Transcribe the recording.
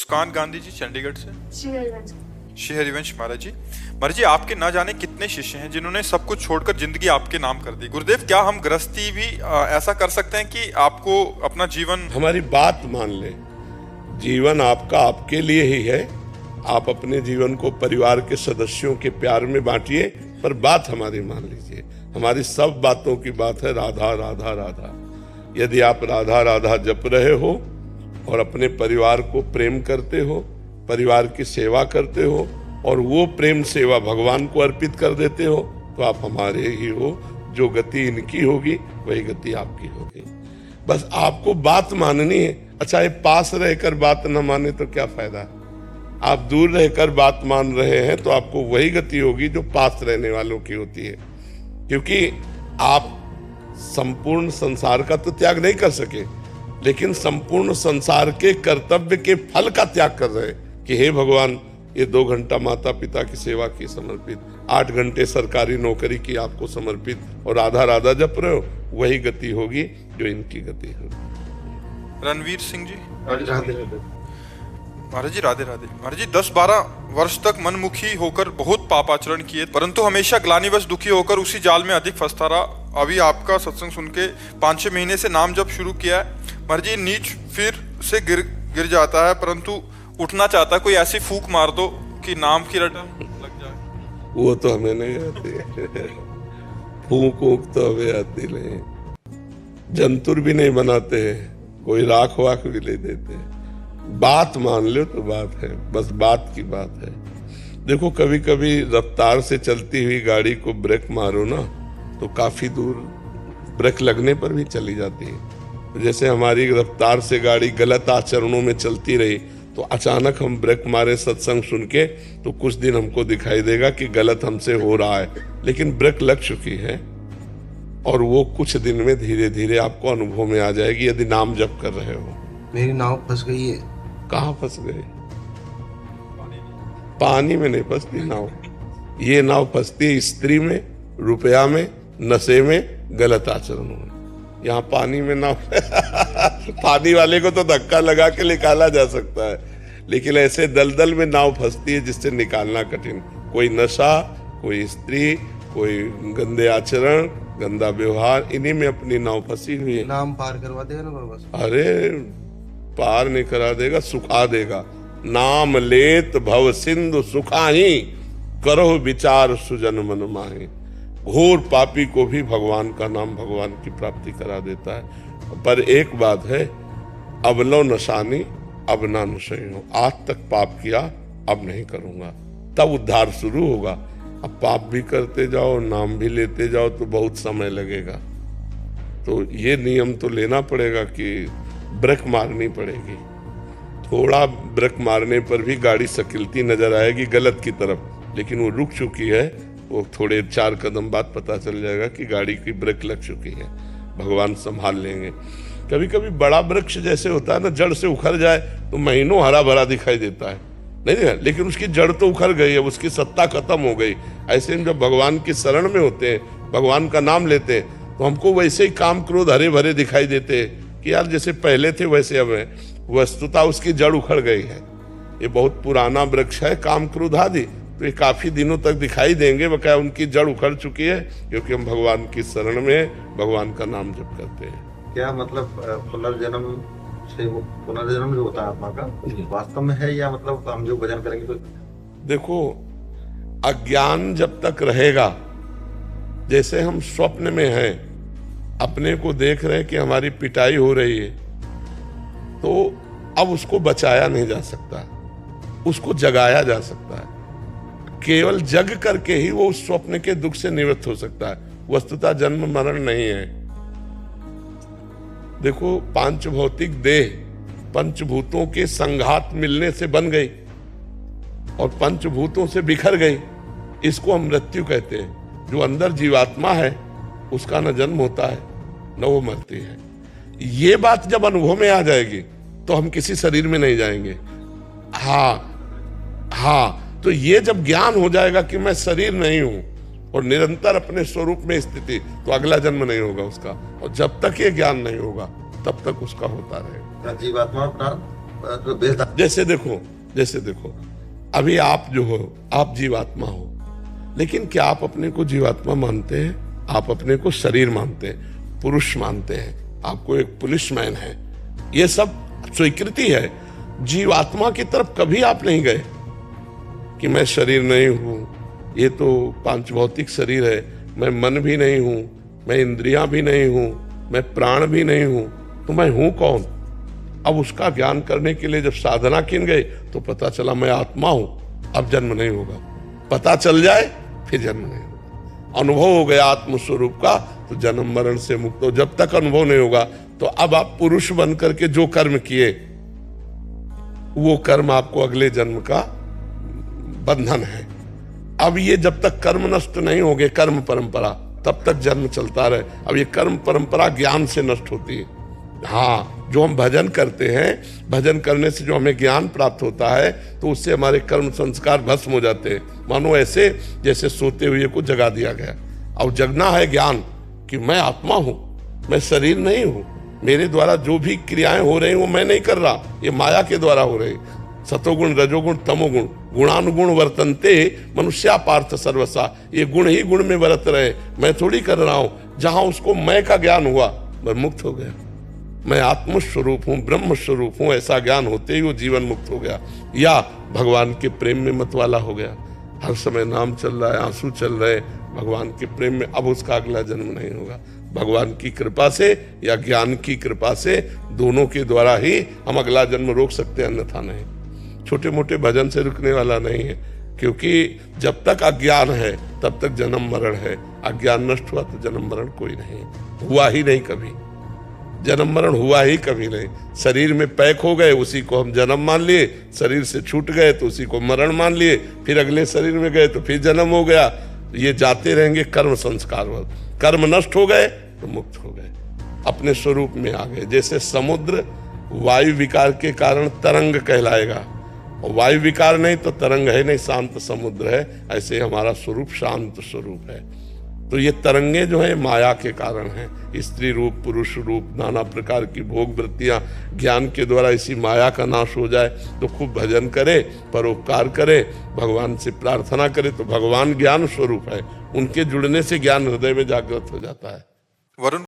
मुस्कान गांधी जी चंडीगढ़ से। श्री हरिवंश महाराज जी, महाराज जी आपके ना जाने कितने शिष्य हैं जिन्होंने सब कुछ छोड़कर जिंदगी आपके नाम कर दी। गुरुदेव, क्या हम गृहस्थी भी ऐसा कर सकते हैं कि आपको अपना जीवन, हमारी बात मान ले, जीवन आपका आपके लिए ही है। आप अपने जीवन को परिवार के सदस्यों के प्यार में बांटिए, पर बात हमारी मान लीजिए। हमारी सब बातों की बात है राधा राधा राधा। यदि आप राधा राधा जप रहे हो और अपने परिवार को प्रेम करते हो, परिवार की सेवा करते हो और वो प्रेम सेवा भगवान को अर्पित कर देते हो, तो आप हमारे ही हो। जो गति इनकी होगी वही गति आपकी होगी। बस आपको बात माननी है। अच्छा, ये पास रहकर बात न माने तो क्या फायदा? आप दूर रहकर बात मान रहे हैं तो आपको वही गति होगी जो पास रहने वालों की होती है। क्योंकि आप संपूर्ण संसार का तो त्याग नहीं कर सके, लेकिन संपूर्ण संसार के कर्तव्य के फल का त्याग कर रहे कि हे भगवान, ये 2 घंटा माता पिता की सेवा की समर्पित, 8 घंटे सरकारी नौकरी की आपको समर्पित, और राधा राधा जप रहे हो, वही गति होगी जो इनकी गति होगी। रणवीर सिंह जी, महाराज जी राधे राधे। महाराज जी 10-12 वर्ष तक मनमुखी होकर बहुत पापाचरण किए, परंतु हमेशा ग्लानिवश दुखी होकर उसी जाल में अधिक फंसता रहा। अभी आपका सत्संग सुन के 5-6 महीने से नाम जप शुरू किया है। महाराज जी नीच फिर से गिर जाता है, परंतु उठना चाहता है। कोई ऐसी फूंक मार दो कि नाम की रटन लग जाए। वो तो हमें नहीं आती। फूंक तो हमें आती नहीं। जंतुर भी नहीं बनाते हैं, कोई राख वाख भी नहीं देते। बात मान लो तो बात है, बस बात की बात है। देखो, कभी कभी रफ्तार से चलती हुई गाड़ी को ब्रेक मारो ना तो काफी दूर ब्रेक लगने पर भी चली जाती है। जैसे हमारी रफ्तार से गाड़ी गलत आचरणों में चलती रही तो अचानक हम ब्रेक मारे सत्संग सुन के, तो कुछ दिन हमको दिखाई देगा कि गलत हमसे हो रहा है, लेकिन ब्रेक लग चुकी है और वो कुछ दिन में धीरे धीरे आपको अनुभव में आ जाएगी यदि नाम जप कर रहे हो। मेरी नाव फंस गई है। कहाँ फंस गए? पानी में नहीं फंसती नाव। ये नाव फंसती है स्त्री में, रुपया में, नशे में, गलत आचरणों में। यहाँ पानी में नाव पानी वाले को तो धक्का लगा के निकाला जा सकता है, लेकिन ऐसे दलदल में नाव फंसती है जिससे निकालना कठिन। कोई नशा, कोई स्त्री, कोई गंदे आचरण, गंदा व्यवहार, इन्हीं में अपनी नाव फंसी हुई है। नाम पार करवा देगा ना बस। अरे पार नहीं करा देगा, सुखा देगा। नाम लेत भव सिंधु सुखाही, करो विचार सुजन मन माही। घोर पापी को भी भगवान का नाम भगवान की प्राप्ति करा देता है। पर एक बात है, अब लो नशानी अब ना नशे हो। आज तक पाप किया, अब नहीं करूंगा, तब उद्धार शुरू होगा। अब पाप भी करते जाओ, नाम भी लेते जाओ तो बहुत समय लगेगा। तो ये नियम तो लेना पड़ेगा कि ब्रेक मारनी पड़ेगी। थोड़ा ब्रेक मारने पर भी गाड़ी सकिलती नजर आएगी गलत की तरफ, लेकिन वो रुक चुकी है। वो थोड़े 4 कदम बाद पता चल जाएगा कि गाड़ी की ब्रेक लग चुकी है। भगवान संभाल लेंगे। कभी कभी बड़ा वृक्ष जैसे होता है ना, जड़ से उखड़ जाए तो महीनों हरा भरा दिखाई देता है, नहीं, लेकिन उसकी जड़ तो उखड़ गई है, उसकी सत्ता खत्म हो गई। ऐसे में जब भगवान की शरण में होते हैं, भगवान का नाम लेते हैं, तो हमको वैसे ही काम क्रोध हरे भरे दिखाई देते हैं कि यार जैसे पहले थे वैसे अब है। वस्तुतः उसकी जड़ उखड़ गई है। ये बहुत पुराना वृक्ष है काम क्रोध आदि, तो ये काफी दिनों तक दिखाई देंगे, बकाया उनकी जड़ उखड़ चुकी है, क्योंकि हम भगवान की शरण में भगवान का नाम जप करते हैं। क्या मतलब पुनर्जन्म से वो पुनर्जन्म जो होता है आत्मा का वास्तव में है, या मतलब हम जो भजन करेंगे तो? देखो, अज्ञान जब तक रहेगा, जैसे हम स्वप्न में हैं, अपने को देख रहे हैं कि हमारी पिटाई हो रही है, तो अब उसको बचाया नहीं जा सकता, उसको जगाया जा सकता है। केवल जग करके ही वो उस स्वप्न के दुख से निवृत्त हो सकता है। वस्तुतः जन्म मरण नहीं है। देखो, 5 भौतिक देह पंचभूतों के संघात मिलने से बन गई और पंचभूतों से बिखर गई, इसको हम मृत्यु कहते हैं। जो अंदर जीवात्मा है उसका न जन्म होता है न वो मरती है। ये बात जब अनुभव में आ जाएगी तो हम किसी शरीर में नहीं जाएंगे। हाँ, तो ये जब ज्ञान हो जाएगा कि मैं शरीर नहीं हूं और निरंतर अपने स्वरूप में स्थिति, तो अगला जन्म नहीं होगा उसका। और जब तक ये ज्ञान नहीं होगा तब तक उसका होता रहेगा। जीवात्मा प्राण जो वेद जैसे देखो अभी आप जो हो, आप जीवात्मा हो, लेकिन क्या आप अपने को जीवात्मा मानते हैं? आप अपने को शरीर मानते हैं, पुरुष मानते हैं, आपको एक पुलिसमैन है, ये सब स्वीकृति है। जीवात्मा की तरफ कभी आप नहीं गए कि मैं शरीर नहीं हूं, ये तो पांच भौतिक शरीर है, मैं मन भी नहीं हूं, मैं इंद्रियां भी नहीं हूं, मैं प्राण भी नहीं हूं, तो मैं हूं कौन? अब उसका ज्ञान करने के लिए जब साधना किन गए तो पता चला मैं आत्मा हूं, अब जन्म नहीं होगा। पता चल जाए फिर जन्म नहीं होगा। अनुभव हो गया आत्मस्वरूप का तो जन्म मरण से मुक्त हो। जब तक अनुभव नहीं होगा तो अब आप पुरुष बन करके जो कर्म किए वो कर्म आपको अगले जन्म का बंधन है। अब ये जब तक कर्म नष्ट नहीं होंगे, कर्म परंपरा, तब तक जन्म चलता रहे। अब ये कर्म परंपरा ज्ञान से नष्ट होती है। हाँ, जो हम भजन करते हैं, भजन करने से जो हमें ज्ञान प्राप्त होता है तो उससे हमारे कर्म संस्कार भस्म हो जाते हैं। मानो ऐसे जैसे सोते हुए को जगा दिया गया। अब जगना है ज्ञान कि मैं आत्मा हूं, मैं शरीर नहीं हूं, मेरे द्वारा जो भी क्रियाएं हो रही वो मैं नहीं कर रहा, ये माया के द्वारा हो रही। सतोगुण रजोगुण तमोगुण गुणानुगुण वर्तन्ते मनुष्या पार्थ सर्वसा, ये गुण ही गुण में वर्त रहे, मैं थोड़ी कर रहा हूं। जहां उसको मैं का ज्ञान हुआ मैं मुक्त हो गया, मैं आत्मस्वरूप हूं, ब्रह्म स्वरूप हूं, ऐसा ज्ञान होते ही वो जीवन मुक्त हो गया। या भगवान के प्रेम में मतवाला हो गया, हर समय नाम चल रहा है, आंसू चल रहे भगवान के प्रेम में, अब उसका अगला जन्म नहीं होगा। भगवान की कृपा से या ज्ञान की कृपा से, दोनों के द्वारा ही हम अगला जन्म रोक सकते हैं, अन्यथा नहीं। छोटे मोटे भजन से रुकने वाला नहीं है, क्योंकि जब तक अज्ञान है तब तक जन्म मरण है। अज्ञान नष्ट हुआ तो जन्म मरण कोई नहीं, हुआ ही नहीं कभी, जन्म मरण हुआ ही कभी नहीं। शरीर में पैक हो गए उसी को हम जन्म मान लिए, शरीर से छूट गए तो उसी को मरण मान लिए, फिर अगले शरीर में गए तो फिर जन्म हो गया। ये जाते रहेंगे कर्म संस्कार। कर्म नष्ट हो गए तो मुक्त हो गए, अपने स्वरूप में आ गए। जैसे समुद्र वायु विकार के कारण तरंग कहलाएगा, और वायु विकार नहीं तो तरंग है नहीं, शांत समुद्र है। ऐसे हमारा स्वरूप शांत स्वरूप है। तो ये तरंगे जो है माया के कारण हैं, स्त्री रूप पुरुष रूप नाना प्रकार की भोग वृत्तियां, ज्ञान के द्वारा इसी माया का नाश हो जाए तो खूब भजन करे, परोपकार करे, भगवान से प्रार्थना करे, तो भगवान ज्ञान स्वरूप है, उनके जुड़ने से ज्ञान हृदय में जागृत हो जाता है। वरुण